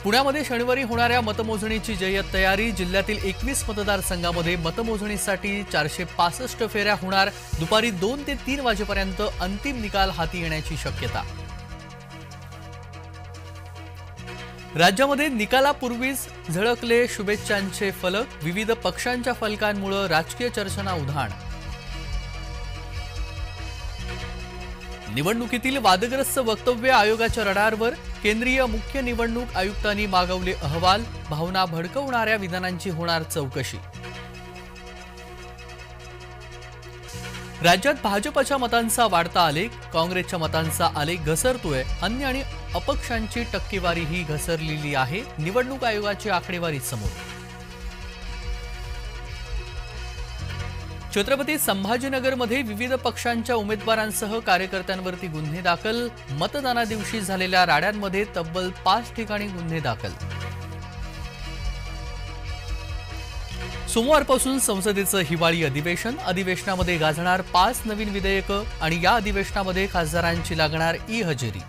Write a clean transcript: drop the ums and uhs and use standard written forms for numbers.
पुण्यामध्ये शनिवारी होणाऱ्या मतमोजणीची जय्यत तयारी। जिल्ह्यातील 21 मतदारसंघांमध्ये मतमोजणीसाठी 465 फेऱ्या होणार। दुपारी 2 ते 3 वाजेपर्यंत अंतिम निकाल हाती येण्याची शक्यता। राज्यामध्ये निकालापूर्वीच झळकले शुभेच्छांचे फलक। विविध पक्षांच्या फलकांमुळे राजकीय चर्चांना उधाण। निवडणुकीतील वादग्रस्त वक्तव्य आयोगाच्या रडारवर। केंद्रीय मुख्य निवडणूक आयुक्तांनी मागवले अहवाल। भावना भडकवणाऱ्या विधानांची होणार चौकशी। राज्यात भाजपच्या मतांचा वाढता आलेख। काँग्रेसच्या मतांचा आलेख घसरतोय। अन्य आणि अपक्षांची टक्केवारीही घसरलेली आहे। निवडणूक आयोगाची आकडेवारी समोर। छत्रपती संभाजीनगरमध्ये विविध पक्षांच्या उमेदवारांसह कार्यकर्त्यांवरती गुन्हे दाखल। मतदानादिवशी झालेल्या राड्यांमध्ये तब्बल 5 ठिकाणी गुन्हे दाखल। सोमवारपासून संसदेचं हिवाळी अधिवेशन। अधिवेशनामध्ये गाजणार 5 नवीन विधेयकं आणि या अधिवेशनामध्ये खासदारांची लागणार ई-हजेरी।